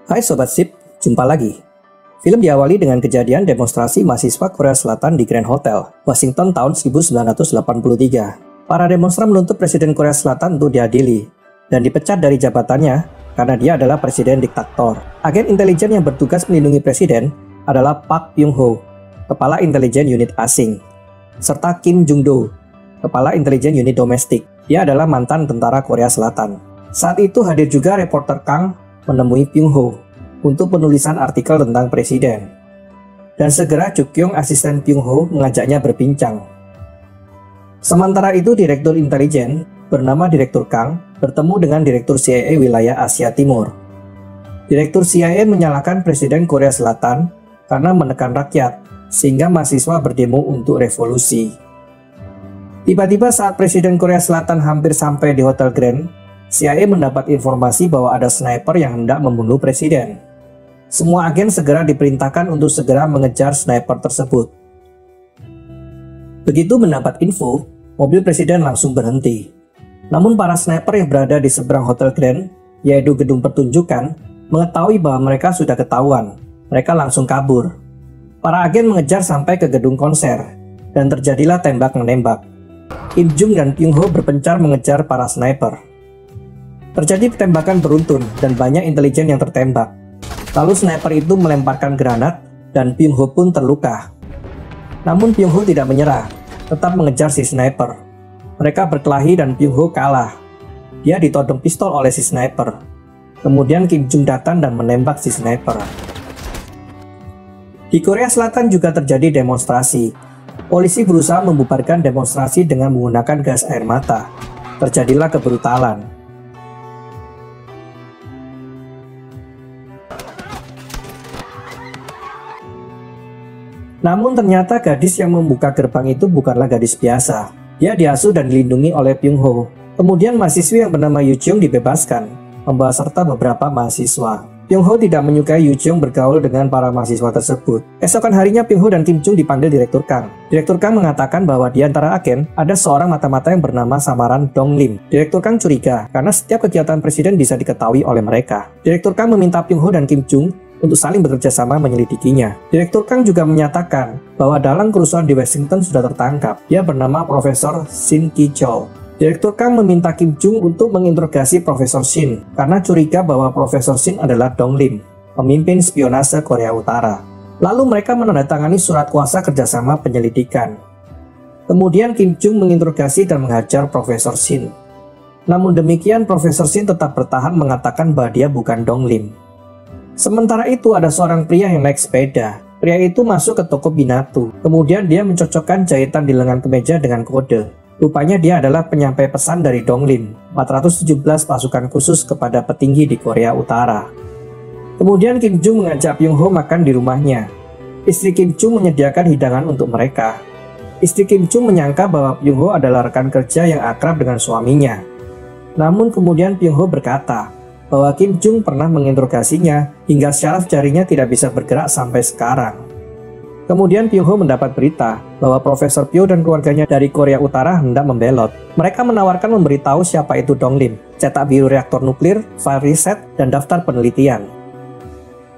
Hai Sobat Sip, jumpa lagi. Film diawali dengan kejadian demonstrasi mahasiswa Korea Selatan di Grand Hotel, Washington tahun 1983. Para demonstran menuntut Presiden Korea Selatan untuk diadili dan dipecat dari jabatannya karena dia adalah presiden diktator. Agen intelijen yang bertugas melindungi presiden adalah Park Byung-ho, kepala intelijen unit asing, serta Kim Jung-do, kepala intelijen unit domestik. Dia adalah mantan tentara Korea Selatan. Saat itu hadir juga reporter Kang menemui Byung-ho untuk penulisan artikel tentang presiden. Dan segera Ju-kyung, asisten Byung-ho, mengajaknya berbincang. Sementara itu, Direktur Intelijen bernama Direktur Kang bertemu dengan Direktur CIA wilayah Asia Timur. Direktur CIA menyalahkan Presiden Korea Selatan karena menekan rakyat, sehingga mahasiswa berdemo untuk revolusi. Tiba-tiba saat Presiden Korea Selatan hampir sampai di Hotel Grand, CIA mendapat informasi bahwa ada sniper yang hendak membunuh presiden. Semua agen segera diperintahkan untuk segera mengejar sniper tersebut. Begitu mendapat info, mobil presiden langsung berhenti. Namun para sniper yang berada di seberang Hotel Grand, yaitu gedung pertunjukan, mengetahui bahwa mereka sudah ketahuan. Mereka langsung kabur. Para agen mengejar sampai ke gedung konser, dan terjadilah tembak-menembak. Kim Jung dan Byung-ho berpencar mengejar para sniper. Terjadi tembakan beruntun dan banyak intelijen yang tertembak. Lalu sniper itu melemparkan granat dan Byung-ho pun terluka. Namun Byung-ho tidak menyerah, tetap mengejar si sniper. Mereka berkelahi dan Byung-ho kalah. Dia ditodong pistol oleh si sniper. Kemudian Kim Jung datang dan menembak si sniper. Di Korea Selatan juga terjadi demonstrasi. Polisi berusaha membubarkan demonstrasi dengan menggunakan gas air mata. Terjadilah kebrutalan. Namun ternyata gadis yang membuka gerbang itu bukanlah gadis biasa. Dia diasuh dan dilindungi oleh Byung-ho. Kemudian mahasiswi yang bernama Yoo Jung dibebaskan, membawa serta beberapa mahasiswa. Byung-ho tidak menyukai Yoo Jung bergaul dengan para mahasiswa tersebut. Esokan harinya Byung-ho dan Kim Jung dipanggil Direktur Kang. Direktur Kang mengatakan bahwa di antara agen ada seorang mata-mata yang bernama samaran Dong Lim. Direktur Kang curiga karena setiap kegiatan presiden bisa diketahui oleh mereka. Direktur Kang meminta Byung-ho dan Kim Jung untuk saling bekerja sama menyelidikinya. Direktur Kang juga menyatakan bahwa dalang kerusuhan di Washington sudah tertangkap. Dia bernama Profesor Shin Ki-chol. Direktur Kang meminta Kim Jung untuk menginterogasi Profesor Shin karena curiga bahwa Profesor Shin adalah Dong Lim, pemimpin spionase Korea Utara. Lalu mereka menandatangani surat kuasa kerjasama penyelidikan. Kemudian Kim Jung menginterogasi dan menghajar Profesor Shin. Namun demikian Profesor Shin tetap bertahan mengatakan bahwa dia bukan Dong Lim. Sementara itu ada seorang pria yang naik sepeda. Pria itu masuk ke toko binatu. Kemudian dia mencocokkan jahitan di lengan kemeja dengan kode. Rupanya dia adalah penyampai pesan dari Dong Lim, 417 pasukan khusus kepada petinggi di Korea Utara. Kemudian Kim Jung mengajak Byung-ho makan di rumahnya. Istri Kim Jung menyediakan hidangan untuk mereka. Istri Kim Jung menyangka bahwa Byung-ho adalah rekan kerja yang akrab dengan suaminya. Namun kemudian Byung-ho berkata bahwa Kim Jung pernah menginterogasinya hingga syaraf jarinya tidak bisa bergerak sampai sekarang. Kemudian Byung-ho mendapat berita bahwa Profesor Pyo dan keluarganya dari Korea Utara hendak membelot. Mereka menawarkan memberitahu siapa itu Dong Lim, cetak biru reaktor nuklir, file riset, dan daftar penelitian.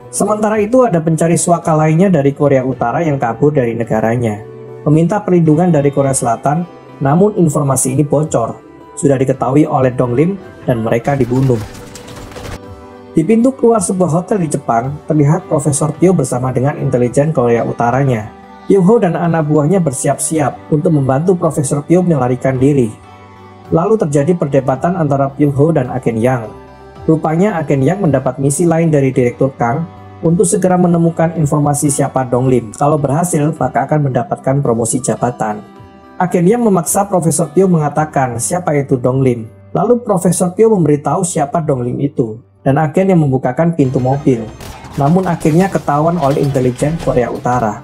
Sementara itu ada pencari suaka lainnya dari Korea Utara yang kabur dari negaranya, meminta perlindungan dari Korea Selatan, namun informasi ini bocor, sudah diketahui oleh Dong Lim dan mereka dibunuh. Di pintu keluar sebuah hotel di Jepang, terlihat Profesor Pyo bersama dengan intelijen Korea Utaranya. Byung-ho dan anak buahnya bersiap-siap untuk membantu Profesor Pyo melarikan diri. Lalu terjadi perdebatan antara Byung-ho dan agen Yang. Rupanya agen Yang mendapat misi lain dari Direktur Kang untuk segera menemukan informasi siapa Dong Lim. Kalau berhasil, maka akan mendapatkan promosi jabatan. Agen Yang memaksa Profesor Pyo mengatakan siapa itu Dong Lim. Lalu Profesor Pyo memberitahu siapa Dong Lim itu, dan agen yang membukakan pintu mobil. Namun akhirnya ketahuan oleh intelijen Korea Utara.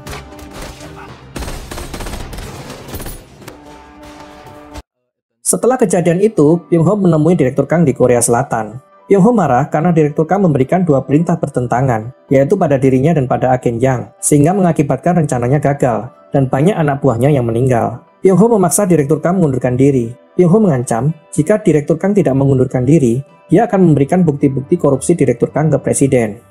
Setelah kejadian itu, Byung-ho menemui Direktur Kang di Korea Selatan. Byung-ho marah karena Direktur Kang memberikan dua perintah bertentangan, yaitu pada dirinya dan pada agen Yang, sehingga mengakibatkan rencananya gagal, dan banyak anak buahnya yang meninggal. Byung-ho memaksa Direktur Kang mengundurkan diri. Pyung Ho mengancam jika Direktur Kang tidak mengundurkan diri, dia akan memberikan bukti-bukti korupsi Direktur Kang ke Presiden.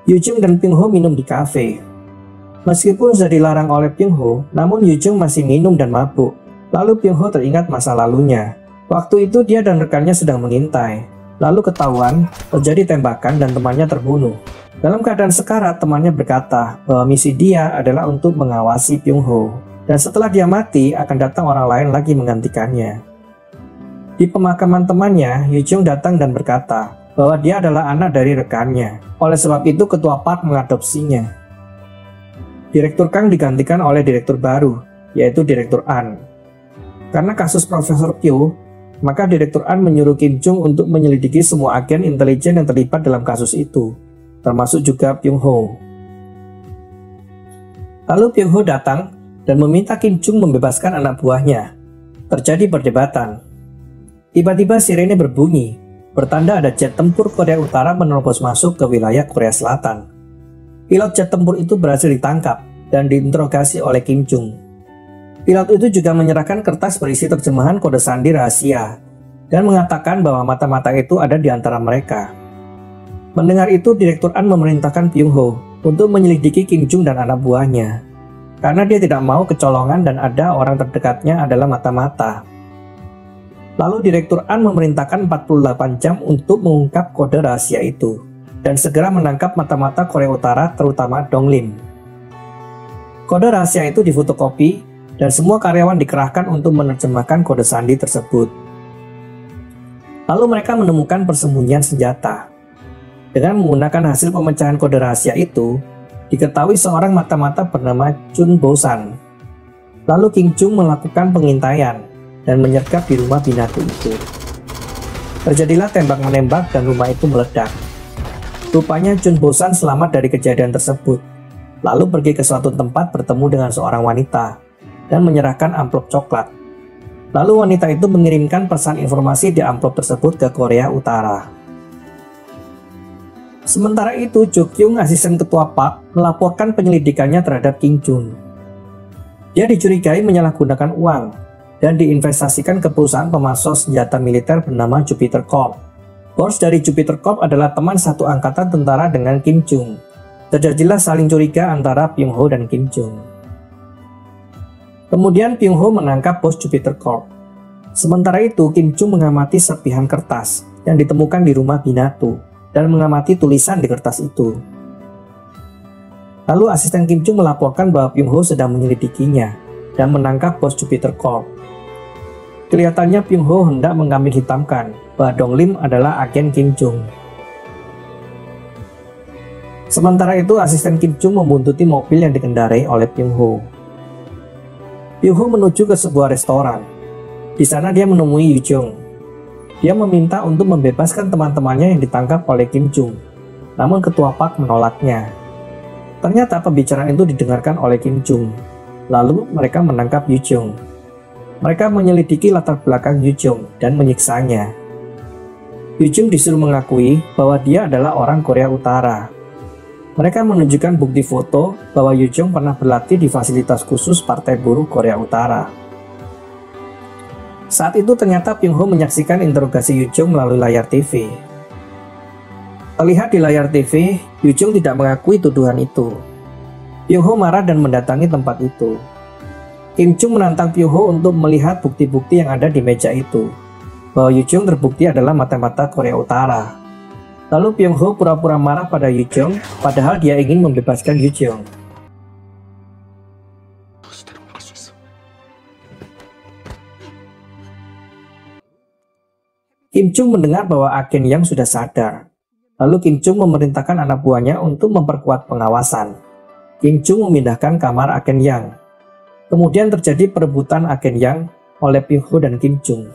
Yoo Jung dan Pyung Ho minum di kafe. Meskipun sudah dilarang oleh Pyung Ho, namun Yoo Jung masih minum dan mabuk. Lalu Pyung Ho teringat masa lalunya. Waktu itu dia dan rekannya sedang mengintai. Lalu ketahuan, terjadi tembakan dan temannya terbunuh. Dalam keadaan sekarat, temannya berkata bahwa misi dia adalah untuk mengawasi Pyung Ho. Dan setelah dia mati, akan datang orang lain lagi menggantikannya. Di pemakaman temannya, Yoo Jung datang dan berkata bahwa dia adalah anak dari rekannya. Oleh sebab itu, Ketua Park mengadopsinya. Direktur Kang digantikan oleh direktur baru, yaitu Direktur An. Karena kasus Profesor Pyo, maka Direktur An menyuruh Kim Jung untuk menyelidiki semua agen intelijen yang terlibat dalam kasus itu, termasuk juga Pyung Ho. Lalu Pyung Ho datang dan meminta Kim Jung membebaskan anak buahnya. Terjadi perdebatan. Tiba-tiba sirene berbunyi, bertanda ada jet tempur Korea Utara menerobos masuk ke wilayah Korea Selatan. Pilot jet tempur itu berhasil ditangkap dan diinterogasi oleh Kim Jung. Pilot itu juga menyerahkan kertas berisi terjemahan kode sandi rahasia dan mengatakan bahwa mata-mata itu ada di antara mereka. Mendengar itu, Direktur An memerintahkan Pyung Ho untuk menyelidiki Kim Jung dan anak buahnya, karena dia tidak mau kecolongan dan ada orang terdekatnya adalah mata-mata. Lalu Direktur An memerintahkan 48 jam untuk mengungkap kode rahasia itu, dan segera menangkap mata-mata Korea Utara terutama Dong Lim. Kode rahasia itu difotokopi, dan semua karyawan dikerahkan untuk menerjemahkan kode sandi tersebut. Lalu mereka menemukan persembunyian senjata. Dengan menggunakan hasil pemecahan kode rahasia itu, diketahui seorang mata-mata bernama Chun Bo-san. Lalu Kim Jung melakukan pengintaian dan menyergap di rumah binatu itu. Terjadilah tembak-menembak dan rumah itu meledak. Rupanya Chun Bo-san selamat dari kejadian tersebut, lalu pergi ke suatu tempat bertemu dengan seorang wanita dan menyerahkan amplop coklat. Lalu wanita itu mengirimkan pesan informasi di amplop tersebut ke Korea Utara. Sementara itu, Jo Kyung, asisten ketua Park, melaporkan penyelidikannya terhadap Kim Jung. Dia dicurigai menyalahgunakan uang dan diinvestasikan ke perusahaan pemasok senjata militer bernama Jupiter Corp. Bos dari Jupiter Corp adalah teman satu angkatan tentara dengan Kim Jung. Terjadilah saling curiga antara Pyung Ho dan Kim Jung. Kemudian Pyung Ho menangkap bos Jupiter Corp. Sementara itu, Kim Jung mengamati serpihan kertas yang ditemukan di rumah binatu dan mengamati tulisan di kertas itu. Lalu asisten Kim Jung melaporkan bahwa Pyung Ho sedang menyelidikinya dan menangkap bos Jupiter Corp. Kelihatannya Pyung Ho hendak mengkambing hitamkan bahwa Dong Lim adalah agen Kim Jung. Sementara itu, asisten Kim Jung membuntuti mobil yang dikendarai oleh Pyung Ho. Pyung Ho menuju ke sebuah restoran. Di sana dia menemui Yoo Jung. Dia meminta untuk membebaskan teman-temannya yang ditangkap oleh Kim Jung. Namun ketua Park menolaknya. Ternyata pembicaraan itu didengarkan oleh Kim Jung. Lalu mereka menangkap Yoo Jung. Mereka menyelidiki latar belakang Yoo Jung dan menyiksanya. Yoo Jung disuruh mengakui bahwa dia adalah orang Korea Utara. Mereka menunjukkan bukti foto bahwa Yoo Jung pernah berlatih di fasilitas khusus Partai Buruh Korea Utara. Saat itu ternyata Pyung Ho menyaksikan interogasi Yoo Jung melalui layar TV. Terlihat di layar TV, Yoo Jung tidak mengakui tuduhan itu. Pyung Ho marah dan mendatangi tempat itu. Kim Jung menantang Pyung Ho untuk melihat bukti-bukti yang ada di meja itu, bahwa Yoo Jung terbukti adalah mata-mata Korea Utara. Lalu Pyung Ho pura-pura marah pada Yoo Jung, padahal dia ingin membebaskan Yoo Jung. Kim Jung mendengar bahwa agen Yang sudah sadar. Lalu Kim Jung memerintahkan anak buahnya untuk memperkuat pengawasan. Kim Jung memindahkan kamar agen Yang. Kemudian terjadi perebutan agen Yang oleh Pyung Ho dan Kim Jung.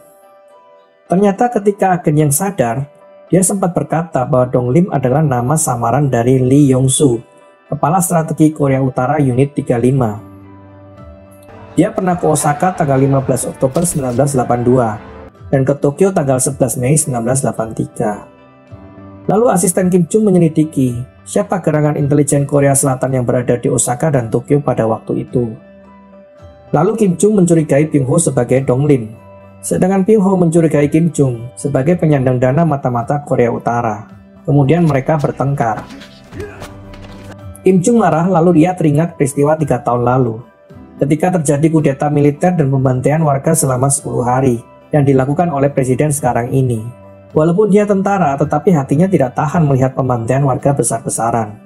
Ternyata ketika agen Yang sadar, dia sempat berkata bahwa Dong Lim adalah nama samaran dari Lee Yong-soo, kepala strategi Korea Utara Unit 35. Dia pernah ke Osaka tanggal 15 Oktober 1982. Dan ke Tokyo tanggal 11 Mei 1983. Lalu asisten Kim Jung menyelidiki siapa gerangan intelijen Korea Selatan yang berada di Osaka dan Tokyo pada waktu itu. Lalu Kim Jong mencurigai Byung Ho sebagai Donglim, sedangkan Byung Ho mencurigai Kim Jong sebagai penyandang dana mata-mata Korea Utara. Kemudian mereka bertengkar. Kim Jong marah lalu dia teringat peristiwa 3 tahun lalu, ketika terjadi kudeta militer dan pembantaian warga selama 10 hari yang dilakukan oleh presiden sekarang ini. Walaupun dia tentara, tetapi hatinya tidak tahan melihat pembantaian warga besar-besaran.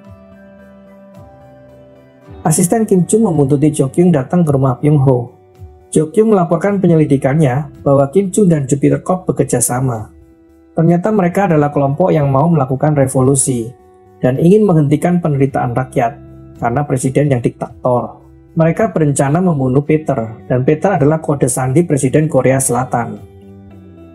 Asisten Kim Jong membuntuti Jo Kyung datang ke rumah Byung Ho. Jo Kyung melaporkan penyelidikannya bahwa Kim Jong dan Jupiter Corp bekerja sama. Ternyata mereka adalah kelompok yang mau melakukan revolusi dan ingin menghentikan penderitaan rakyat karena presiden yang diktator. Mereka berencana membunuh Peter, dan Peter adalah kode sandi Presiden Korea Selatan.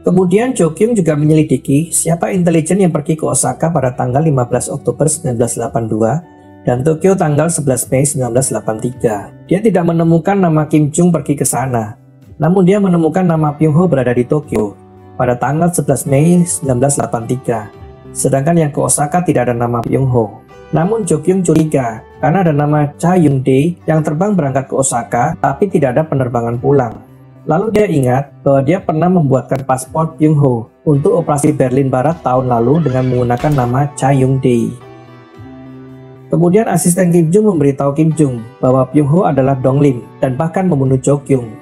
Kemudian Jo Kyung juga menyelidiki siapa intelijen yang pergi ke Osaka pada tanggal 15 Oktober 1982 dan Tokyo tanggal 11 Mei 1983. Dia tidak menemukan nama Kim Jong pergi ke sana, namun dia menemukan nama Byung Ho berada di Tokyo pada tanggal 11 Mei 1983. Sedangkan yang ke Osaka tidak ada nama Byung Ho. Namun Jo Kyung curiga karena ada nama Cha Young-dae yang terbang berangkat ke Osaka tapi tidak ada penerbangan pulang. Lalu dia ingat bahwa dia pernah membuatkan paspor Byung Ho untuk operasi Berlin Barat tahun lalu dengan menggunakan nama Cha Young-dae. Kemudian asisten Kim Jong memberitahu Kim Jong bahwa Byung Ho adalah Donglim dan bahkan membunuh Jo Kyung.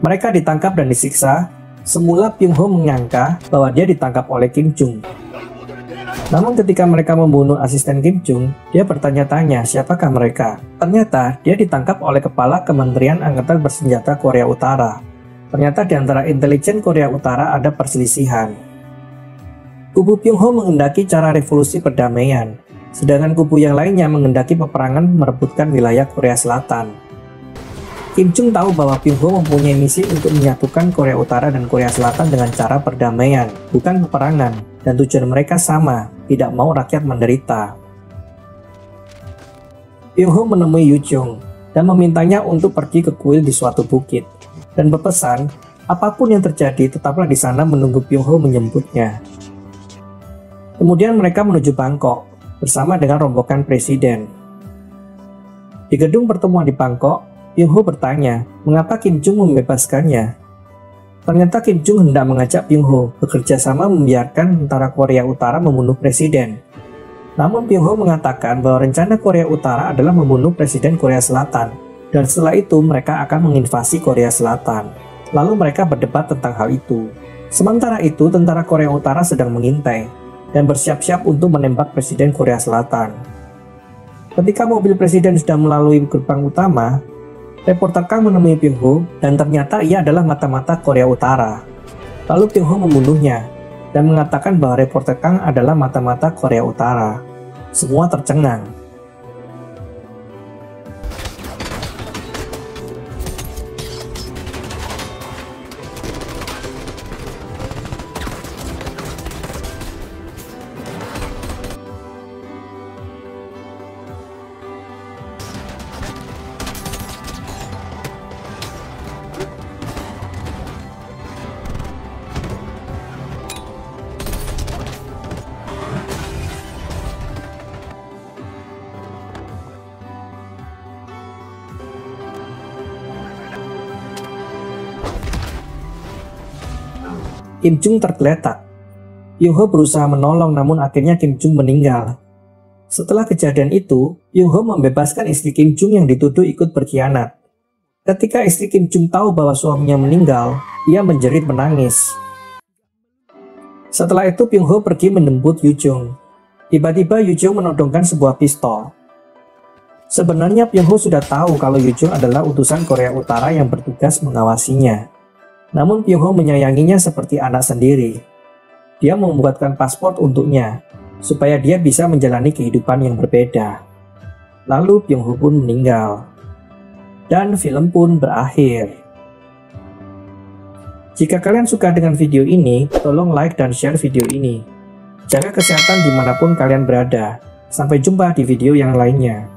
Mereka ditangkap dan disiksa. Semula Byung Ho menyangka bahwa dia ditangkap oleh Kim Jong. Namun ketika mereka membunuh asisten Kim Jong, dia bertanya-tanya siapakah mereka. Ternyata dia ditangkap oleh kepala Kementerian Angkatan Bersenjata Korea Utara. Ternyata di antara intelijen Korea Utara ada perselisihan. Kubu Byung Ho menghendaki cara revolusi perdamaian, sedangkan kubu yang lainnya menghendaki peperangan merebutkan wilayah Korea Selatan. Kim Jong tahu bahwa Byung Ho mempunyai misi untuk menyatukan Korea Utara dan Korea Selatan dengan cara perdamaian, bukan peperangan, dan tujuan mereka sama, tidak mau rakyat menderita. Byung Ho menemui Yoo Jong dan memintanya untuk pergi ke kuil di suatu bukit, dan berpesan, apapun yang terjadi tetaplah di sana menunggu Byung Ho menjemputnya. Kemudian mereka menuju Bangkok bersama dengan rombongan presiden. Di gedung pertemuan di Bangkok, Byung Ho bertanya mengapa Kim Jong membebaskannya. Ternyata Kim Jong hendak mengajak Byung Ho bekerja sama membiarkan tentara Korea Utara membunuh presiden. Namun Byung Ho mengatakan bahwa rencana Korea Utara adalah membunuh presiden Korea Selatan, dan setelah itu mereka akan menginvasi Korea Selatan. Lalu mereka berdebat tentang hal itu. Sementara itu tentara Korea Utara sedang mengintai dan bersiap-siap untuk menembak Presiden Korea Selatan. Ketika mobil presiden sudah melalui gerbang utama, reporter Kang menemui Byung Ho dan ternyata ia adalah mata-mata Korea Utara. Lalu Byung Ho membunuhnya dan mengatakan bahwa reporter Kang adalah mata-mata Korea Utara. Semua tercengang. Kim Jong tergeletak. Byung Ho berusaha menolong namun akhirnya Kim Jong meninggal. Setelah kejadian itu, Byung Ho membebaskan istri Kim Jong yang dituduh ikut berkhianat. Ketika istri Kim Jong tahu bahwa suaminya meninggal, ia menjerit menangis. Setelah itu Byung Ho pergi menjemput Yoo Jong. Tiba-tiba Yoo Jong menodongkan sebuah pistol. Sebenarnya Byung Ho sudah tahu kalau Yoo Jong adalah utusan Korea Utara yang bertugas mengawasinya. Namun Byung Ho menyayanginya seperti anak sendiri. Dia membuatkan paspor untuknya, supaya dia bisa menjalani kehidupan yang berbeda. Lalu Byung Ho pun meninggal. Dan film pun berakhir. Jika kalian suka dengan video ini, tolong like dan share video ini. Jaga kesehatan dimanapun kalian berada. Sampai jumpa di video yang lainnya.